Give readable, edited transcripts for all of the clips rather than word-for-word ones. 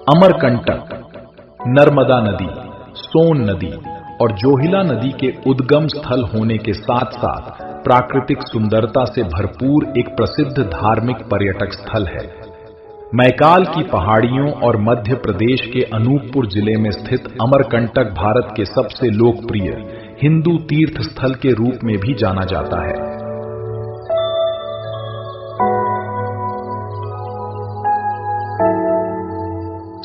अमरकंटक, नर्मदा नदी, सोन नदी और जोहिला नदी के उद्गम स्थल होने के साथ साथ प्राकृतिक सुंदरता से भरपूर एक प्रसिद्ध धार्मिक पर्यटक स्थल है। मैकाल की पहाड़ियों और मध्य प्रदेश के अनूपपुर जिले में स्थित अमरकंटक भारत के सबसे लोकप्रिय हिंदू तीर्थ स्थल के रूप में भी जाना जाता है।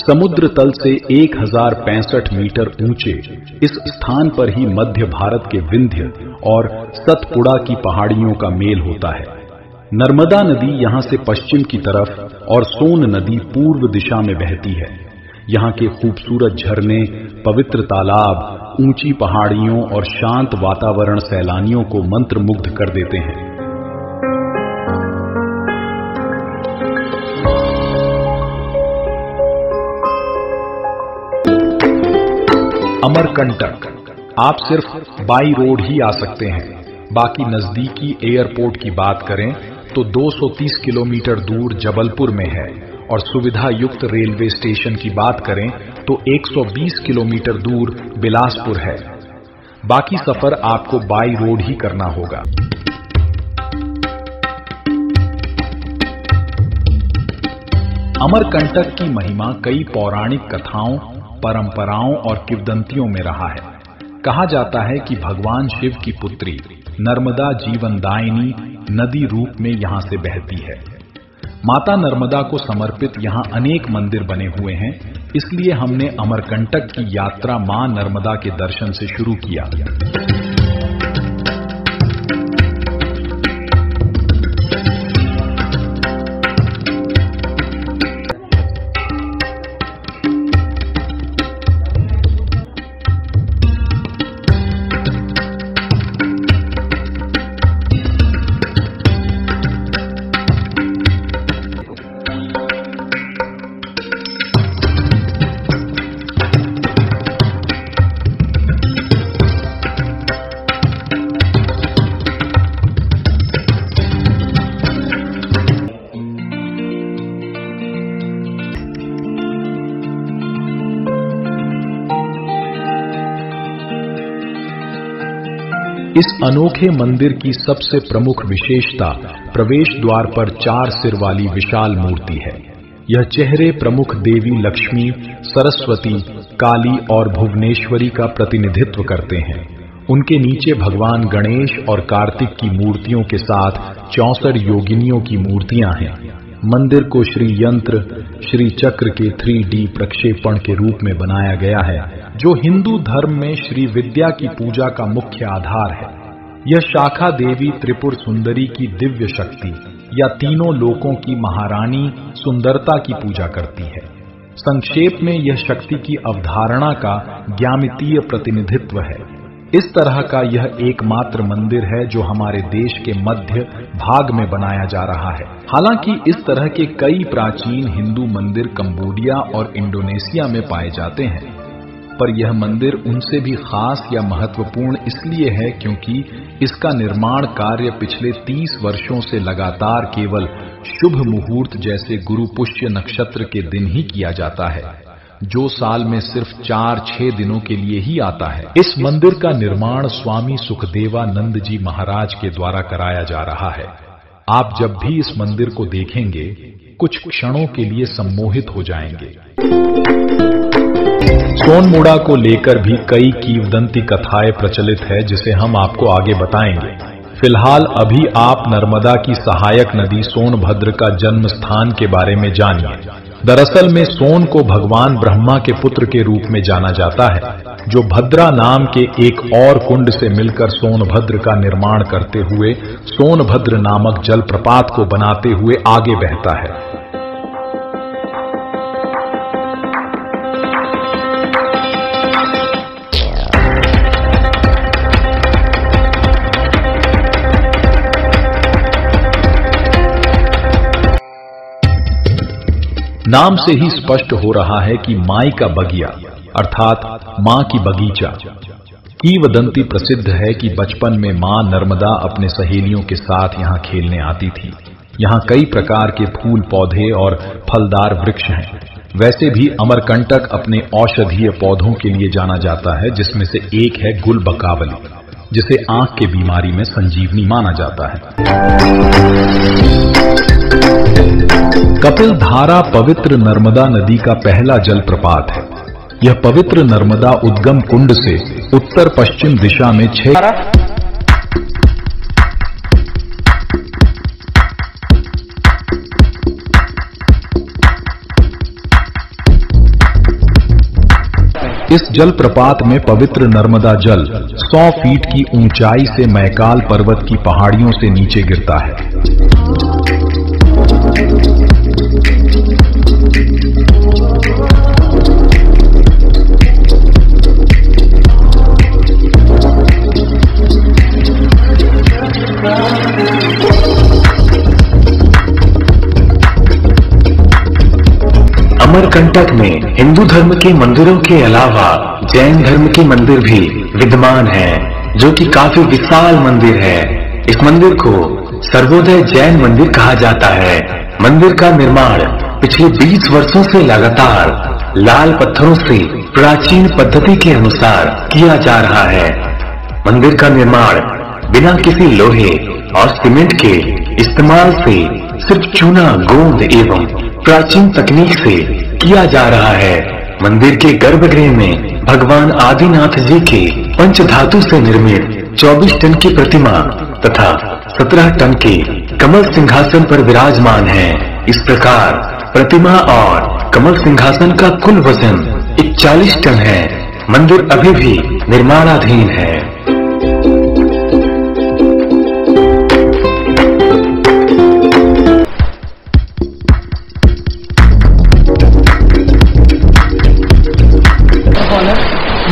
समुद्र तल से 1065 मीटर ऊंचे इस स्थान पर ही मध्य भारत के विंध्य और सतपुड़ा की पहाड़ियों का मेल होता है। नर्मदा नदी यहां से पश्चिम की तरफ और सोन नदी पूर्व दिशा में बहती है। यहां के खूबसूरत झरने, पवित्र तालाब, ऊंची पहाड़ियों और शांत वातावरण सैलानियों को मंत्रमुग्ध कर देते हैं। अमरकंटक आप सिर्फ बाई रोड ही आ सकते हैं। बाकी नजदीकी एयरपोर्ट की बात करें तो 230 किलोमीटर दूर जबलपुर में है और सुविधा युक्त रेलवे स्टेशन की बात करें तो 120 किलोमीटर दूर बिलासपुर है। बाकी सफर आपको बाई रोड ही करना होगा। अमरकंटक की महिमा कई पौराणिक कथाओं, परंपराओं और किंवदंतियों में रहा है। कहा जाता है कि भगवान शिव की पुत्री नर्मदा जीवनदायिनी नदी रूप में यहां से बहती है। माता नर्मदा को समर्पित यहां अनेक मंदिर बने हुए हैं, इसलिए हमने अमरकंटक की यात्रा मां नर्मदा के दर्शन से शुरू किया। इस अनोखे मंदिर की सबसे प्रमुख विशेषता प्रवेश द्वार पर 4 सिर वाली विशाल मूर्ति है। यह चेहरे प्रमुख देवी लक्ष्मी, सरस्वती, काली और भुवनेश्वरी का प्रतिनिधित्व करते हैं। उनके नीचे भगवान गणेश और कार्तिक की मूर्तियों के साथ 64 योगिनियों की मूर्तियां हैं। मंदिर को श्री यंत्र, श्री चक्र के 3D प्रक्षेपण के रूप में बनाया गया है, जो हिंदू धर्म में श्री विद्या की पूजा का मुख्य आधार है। यह शाखा देवी त्रिपुर सुंदरी की दिव्य शक्ति या तीनों लोकों की महारानी सुंदरता की पूजा करती है। संक्षेप में यह शक्ति की अवधारणा का ज्यामितीय प्रतिनिधित्व है। इस तरह का यह एकमात्र मंदिर है जो हमारे देश के मध्य भाग में बनाया जा रहा है। हालांकि इस तरह के कई प्राचीन हिंदू मंदिर कंबोडिया और इंडोनेशिया में पाए जाते हैं, पर यह मंदिर उनसे भी खास या महत्वपूर्ण इसलिए है क्योंकि इसका निर्माण कार्य पिछले 30 वर्षों से लगातार केवल शुभ मुहूर्त जैसे गुरु पुष्य नक्षत्र के दिन ही किया जाता है, जो साल में सिर्फ 4-6 दिनों के लिए ही आता है। इस मंदिर का निर्माण स्वामी सुखदेवानंद जी महाराज के द्वारा कराया जा रहा है। आप जब भी इस मंदिर को देखेंगे कुछ क्षणों के लिए सम्मोहित हो जाएंगे। सोनमुड़ा को लेकर भी कई किंवदंती कथाएं प्रचलित है, जिसे हम आपको आगे बताएंगे। फिलहाल अभी आप नर्मदा की सहायक नदी सोनभद्र का जन्म स्थान के बारे में जानिए। दरअसल में सोन को भगवान ब्रह्मा के पुत्र के रूप में जाना जाता है, जो भद्रा नाम के एक और कुंड से मिलकर सोनभद्र का निर्माण करते हुए सोनभद्र नामक जलप्रपात को बनाते हुए आगे बहता है। नाम से ही स्पष्ट हो रहा है कि माई का बगिया अर्थात मां की बगीचा। किंवदंती प्रसिद्ध है कि बचपन में मां नर्मदा अपने सहेलियों के साथ यहां खेलने आती थी। यहां कई प्रकार के फूल पौधे और फलदार वृक्ष हैं। वैसे भी अमरकंटक अपने औषधीय पौधों के लिए जाना जाता है, जिसमें से एक है गुलबकावली, जिसे आंख के बीमारी में संजीवनी माना जाता है। कपिल धारा पवित्र नर्मदा नदी का पहला जलप्रपात है। यह पवित्र नर्मदा उद्गम कुंड से उत्तर पश्चिम दिशा में 6 इस जलप्रपात में पवित्र नर्मदा जल 100 फीट की ऊंचाई से मैकाल पर्वत की पहाड़ियों से नीचे गिरता है। अमरकंटक में हिंदू धर्म के मंदिरों के अलावा जैन धर्म के मंदिर भी विद्यमान हैं, जो कि काफी विशाल मंदिर है। इस मंदिर को सर्वोदय जैन मंदिर कहा जाता है। मंदिर का निर्माण पिछले 20 वर्षों से लगातार लाल पत्थरों से प्राचीन पद्धति के अनुसार किया जा रहा है। मंदिर का निर्माण बिना किसी लोहे और सीमेंट के इस्तेमाल से सिर्फ चूना, गोंद एवं प्राचीन तकनीक से किया जा रहा है। मंदिर के गर्भगृह में भगवान आदिनाथ जी के पंचधातु से निर्मित 24 टन की प्रतिमा तथा 17 टन के कमल सिंहासन पर विराजमान है। इस प्रकार प्रतिमा और कमल सिंहासन का कुल वजन 41 टन है। मंदिर अभी भी निर्माणाधीन है।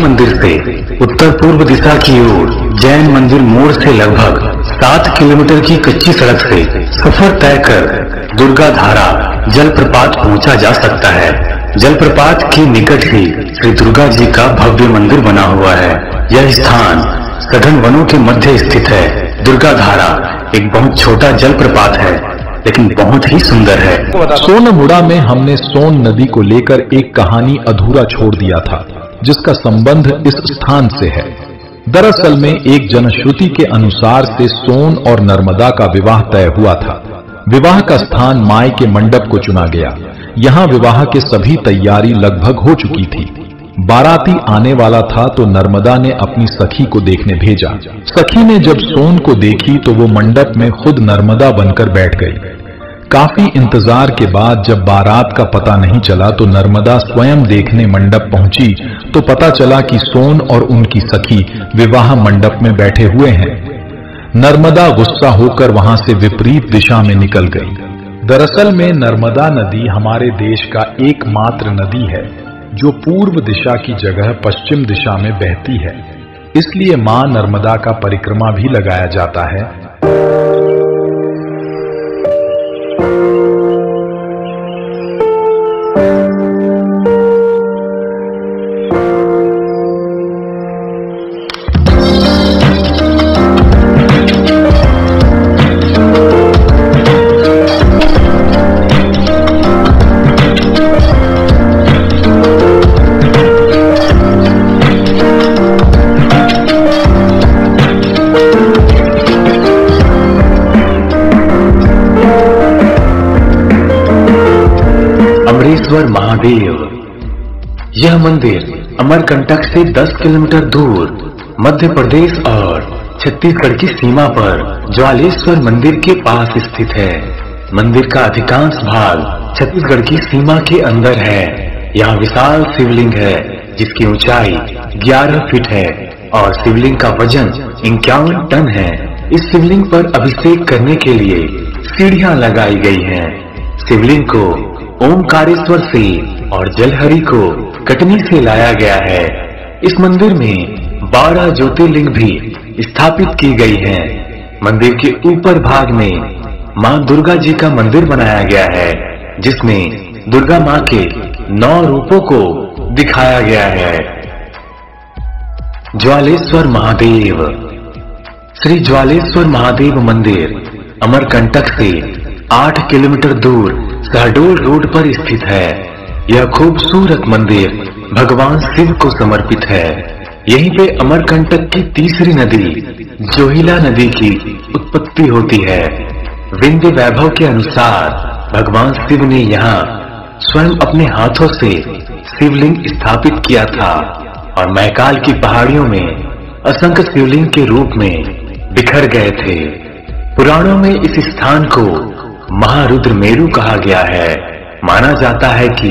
मंदिर से उत्तर पूर्व दिशा की ओर जैन मंदिर मोड़ से लगभग 7 किलोमीटर की कच्ची सड़क से सफर तय कर दुर्गा धारा जलप्रपात पहुंचा जा सकता है। जलप्रपात के निकट ही श्री दुर्गा जी का भव्य मंदिर बना हुआ है। यह स्थान सघन वनों के मध्य स्थित है। दुर्गा धारा एक बहुत छोटा जलप्रपात है, लेकिन बहुत ही सुंदर है। सोनमुड़ा में हमने सोन नदी को लेकर एक कहानी अधूरा छोड़ दिया था, जिसका संबंध इस स्थान से है। दरअसल में एक जनश्रुति के अनुसार से सोन और नर्मदा का विवाह तय हुआ था। विवाह का स्थान माई के मंडप को चुना गया। यहाँ विवाह के सभी तैयारी लगभग हो चुकी थी। बाराती आने वाला था तो नर्मदा ने अपनी सखी को देखने भेजा। सखी ने जब सोन को देखी तो वो मंडप में खुद नर्मदा बनकर बैठ गई। काफी इंतजार के बाद जब बारात का पता नहीं चला तो नर्मदा स्वयं देखने मंडप पहुंची तो पता चला कि सोन और उनकी सखी विवाह मंडप में बैठे हुए हैं। नर्मदा गुस्सा होकर वहां से विपरीत दिशा में निकल गई। दरअसल में नर्मदा नदी हमारे देश का एकमात्र नदी है जो पूर्व दिशा की जगह पश्चिम दिशा में बहती है। इसलिए मां नर्मदा का परिक्रमा भी लगाया जाता है। अमरेश्वर महादेव। यह मंदिर अमरकंटक से 10 किलोमीटर दूर मध्य प्रदेश और छत्तीसगढ़ की सीमा पर ज्वालेश्वर मंदिर के पास स्थित है। मंदिर का अधिकांश भाग छत्तीसगढ़ की सीमा के अंदर है। यहाँ विशाल शिवलिंग है जिसकी ऊंचाई 11 फीट है और शिवलिंग का वजन 51 टन है। इस शिवलिंग पर अभिषेक करने के लिए सीढ़ियां लगाई गई हैं। शिवलिंग को ओमकारेश्वर से और जलहरी को कटनी से लाया गया है। इस मंदिर में 12 ज्योतिर्लिंग भी स्थापित की गई हैं। मंदिर के ऊपर भाग में मां दुर्गा जी का मंदिर बनाया गया है, जिसमें दुर्गा मां के 9 रूपों को दिखाया गया है। ज्वालेश्वर महादेव। श्री ज्वालेश्वर महादेव मंदिर अमरकंटक से 8 किलोमीटर दूर शहडोल रोड पर स्थित है। यह खूबसूरत मंदिर भगवान शिव को समर्पित है। यहीं पे अमरकंटक की तीसरी नदी जोहिला नदी की उत्पत्ति होती है। विंध्य वैभव के अनुसार भगवान शिव ने यहाँ स्वयं अपने हाथों से शिवलिंग स्थापित किया था और मैकाल की पहाड़ियों में असंख्य शिवलिंग के रूप में बिखर गए थे। पुराणों में इस स्थान को महारुद्र मेरु कहा गया है। माना जाता है कि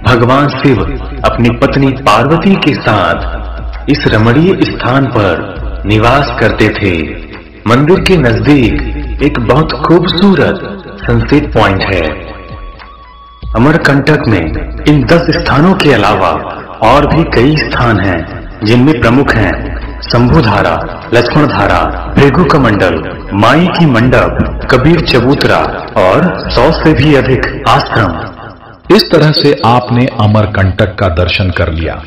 भगवान शिव अपनी पत्नी पार्वती के साथ इस रमणीय स्थान पर निवास करते थे। मंदिर के नजदीक एक बहुत खूबसूरत सनसेट पॉइंट है। अमरकंटक में इन 10 स्थानों के अलावा और भी कई स्थान हैं, जिनमें प्रमुख हैं शंभुधारा, लक्ष्मण धारा, भृगु कमंडल, माई की मंडप, कबीर चबूतरा और 100 से भी अधिक आश्रम। इस तरह से आपने अमरकंटक का दर्शन कर लिया।